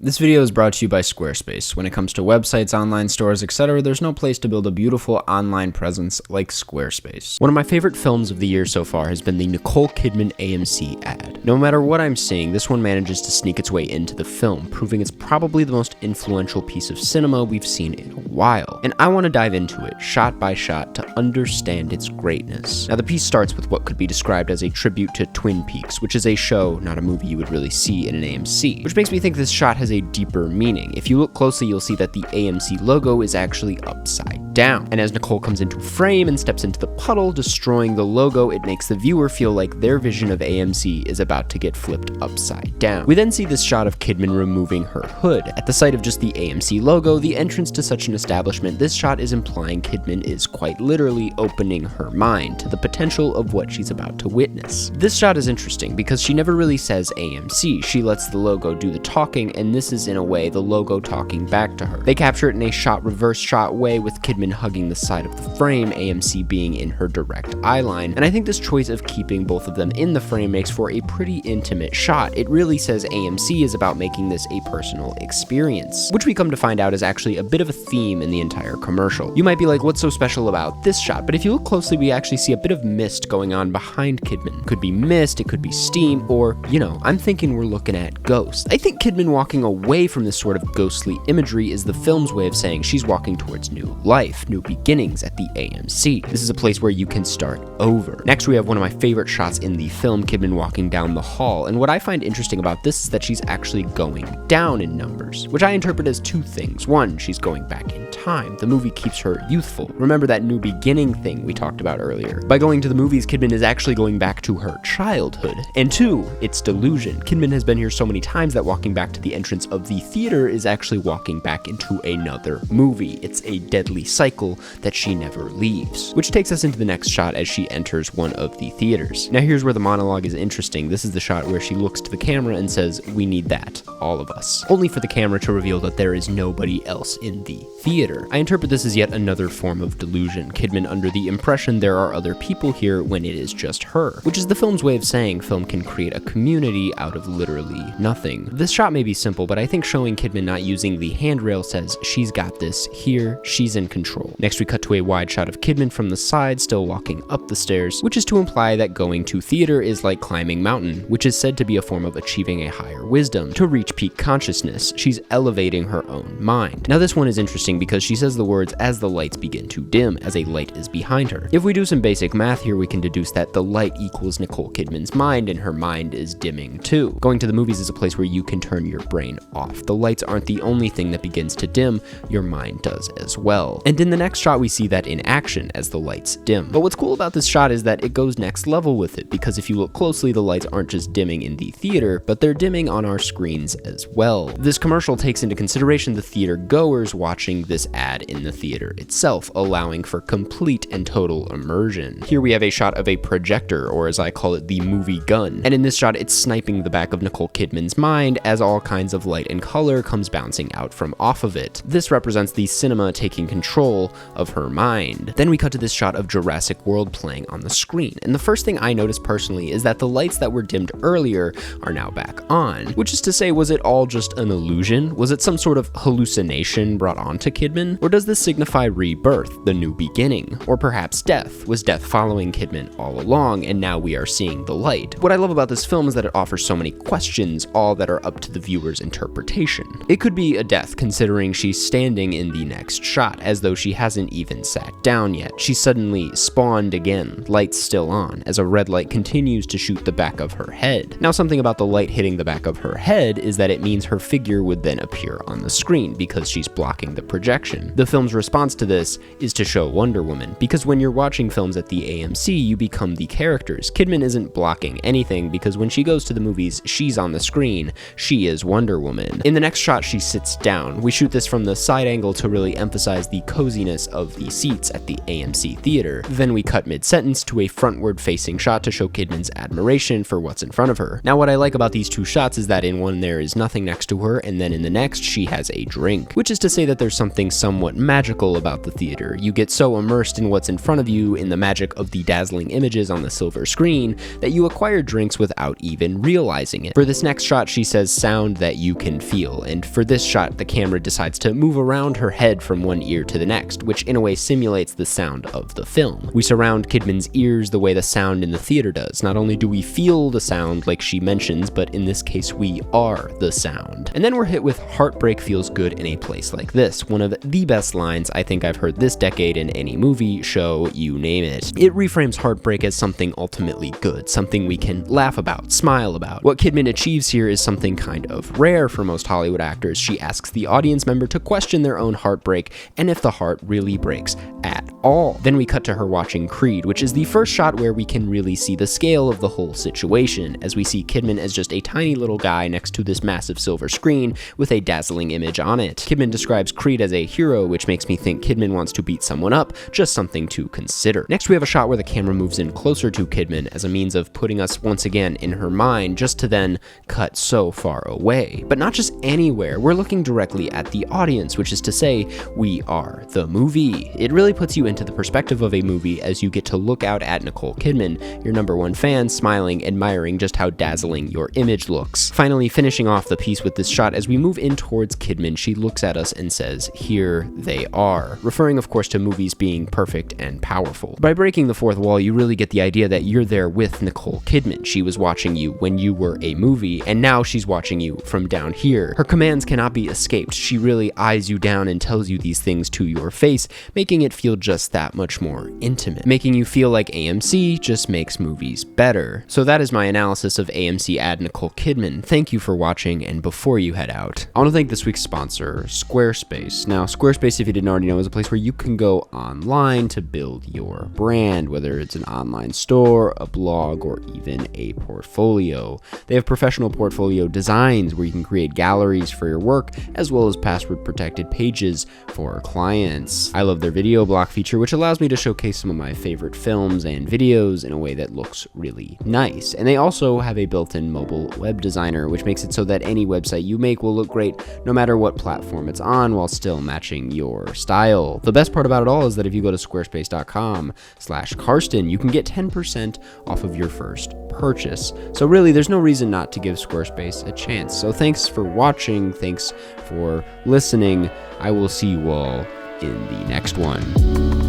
This video is brought to you by Squarespace. When it comes to websites, online stores, etc., there's no place to build a beautiful online presence like Squarespace. One of my favorite films of the year so far has been the Nicole Kidman AMC ad. No matter what I'm seeing, this one manages to sneak its way into the film, proving it's probably the most influential piece of cinema we've seen in a while. And I want to dive into it, shot by shot, to understand its greatness. Now, the piece starts with what could be described as a tribute to Twin Peaks, which is a show, not a movie you would really see in an AMC, which makes me think this shot has a deeper meaning. If you look closely, you'll see that the AMC logo is actually upside down. And as Nicole comes into frame and steps into the puddle, destroying the logo, it makes the viewer feel like their vision of AMC is about to get flipped upside down. We then see this shot of Kidman removing her hood. At the sight of just the AMC logo, the entrance to such an establishment, this shot is implying Kidman is quite literally opening her mind to the potential of what she's about to witness. This shot is interesting because she never really says AMC. She lets the logo do the talking, and this is in a way the logo talking back to her. They capture it in a reverse shot way with Kidman hugging the side of the frame, AMC being in her direct eye line, and I think this choice of keeping both of them in the frame makes for a pretty intimate shot. It really says AMC is about making this a personal experience, which we come to find out is actually a bit of a theme in the entire commercial. You might be like, what's so special about this shot? But if you look closely, we actually see a bit of mist going on behind Kidman. Could be mist, it could be steam, or, I'm thinking we're looking at ghosts. I think Kidman walking away from this sort of ghostly imagery is the film's way of saying she's walking towards new life, new beginnings at the AMC. This is a place where you can start over. Next, we have one of my favorite shots in the film, Kidman walking down the hall, and what I find interesting about this is that she's actually going down in numbers, which I interpret as two things. One, she's going back in time. The movie keeps her youthful. Remember that new beginning thing we talked about earlier. By going to the movies, Kidman is actually going back to her childhood. And two, it's delusion. Kidman has been here so many times that walking back to the entrance of the theater is actually walking back into another movie. It's a deadly cycle that she never leaves. Which takes us into the next shot as she enters one of the theaters. Now here's where the monologue is interesting. This is the shot where she looks to the camera and says, "We need that, all of us." Only for the camera to reveal that there is nobody else in the theater. I interpret this as yet another form of delusion. Kidman under the impression there are other people here when it is just her, which is the film's way of saying film can create a community out of literally nothing. This shot may be simple, but I think showing Kidman not using the handrail says she's got this here, she's in control. Next we cut to a wide shot of Kidman from the side still walking up the stairs, which is to imply that going to theater is like climbing mountain, which is said to be a form of achieving a higher wisdom. To reach peak consciousness, she's elevating her own mind. Now this one is interesting because she says the words as the lights begin to dim, as a light is behind her. If we do some basic math here, we can deduce that the light equals Nicole Kidman's mind, and her mind is dimming too. Going to the movies is a place where you can turn your brain off. The lights aren't the only thing that begins to dim, your mind does as well. And in the next shot, we see that in action as the lights dim. But what's cool about this shot is that it goes next level with it, because if you look closely, the lights aren't just dimming in the theater, but they're dimming on our screens as well. This commercial takes into consideration the theater goers watching this ad in the theater itself, allowing for complete and total immersion. Here we have a shot of a projector, or as I call it, the movie gun. And in this shot, it's sniping the back of Nicole Kidman's mind as all kinds of light and color comes bouncing out from off of it. This represents the cinema taking control of her mind. Then we cut to this shot of Jurassic World playing on the screen. And the first thing I noticed personally is that the lights that were dimmed earlier are now back on, which is to say, was it all just an illusion? Was it some sort of hallucination brought onto Kidman? Or does this signify rebirth, the new beginning? Or perhaps death? Was death following Kidman all along, and now we are seeing the light? What I love about this film is that it offers so many questions, all that are up to the viewer's interpretation. It could be a death, considering she's standing in the next shot, as though she hasn't even sat down yet. She suddenly spawned again, lights still on, as a red light continues to shoot the back of her head. Now, something about the light hitting the back of her head is that it means her figure would then appear on the screen, because she's blocking the projection. The film's response to this is to show Wonder Woman, because when you're watching films at the AMC, you become the characters. Kidman isn't blocking anything, because when she goes to the movies, she's on the screen. She is Wonder Woman. In the next shot, she sits down. We shoot this from the side angle to really emphasize the coziness of the seats at the AMC theater. Then we cut mid-sentence to a frontward-facing shot to show Kidman's admiration for what's in front of her. Now, what I like about these two shots is that in one there is nothing next to her, and then in the next she has a drink, which is to say that there's something somewhat magical about the theater. You get so immersed in what's in front of you, in the magic of the dazzling images on the silver screen, that you acquire drinks without even realizing it. For this next shot, she says sound that you can feel, and for this shot, the camera decides to move around her head from one ear to the next, which in a way simulates the sound of the film. We surround Kidman's ears the way the sound in the theater does. Not only do we feel the sound like she mentions, but in this case, we are the sound. And then we're hit with "Heartbreak feels good in a place like this," one of the best lines I think I've heard this decade in any movie, show, you name it. It reframes heartbreak as something ultimately good, something we can laugh about, smile about. What Kidman achieves here is something kind of rare for most Hollywood actors. She asks the audience member to question their own heartbreak and if the heart really breaks at all. Then we cut to her watching Creed, which is the first shot where we can really see the scale of the whole situation, as we see Kidman as just a tiny little guy next to this massive silver screen with a dazzling image on it. Kidman describes Creed as a hero, which makes me think Kidman wants to beat someone up, just something to consider. Next, we have a shot where the camera moves in closer to Kidman as a means of putting us once again in her mind, just to then cut so far away. But not just anywhere, we're looking directly at the audience, which is to say, we are the movie. It really puts you into the perspective of a movie as you get to look out at Nicole Kidman, your #1 fan, smiling, admiring just how dazzling your image looks. Finally, finishing off the piece with this shot, as we move in towards Kidman, she looks at us and says, "Here they are," referring of course to movies being perfect and powerful. By breaking the fourth wall, you really get the idea that you're there with Nicole Kidman. She was watching you when you were a movie, and now she's watching you from down here. Her commands cannot be escaped. She really eyes you down and tells you these things to your face, making it feel just that much more intimate. Making you feel like AMC just makes movies better. So that is my analysis of AMC ad Nicole Kidman. Thank you for watching, and before you head out, I want to thank this week's sponsor, Squarespace. Now, Squarespace, if you didn't already know, is a place where you can go online to build your brand, whether it's an online store, a blog, or even a portfolio. They have professional portfolio designs where you can create galleries for your work, as well as password-protected pages for clients. I love their video block feature, which allows me to showcase some of my favorite films and videos in a way that looks really nice. And they also have a built-in mobile web designer, which makes it so that any website you make will look great no matter what platform it's on, while still matching your style. The best part about it all is that if you go to squarespace.com/Karsten, you can get 10% off of your first purchase. So really, there's no reason not to give Squarespace a chance. So thanks for watching. Thanks for listening. I will see you all in the next one.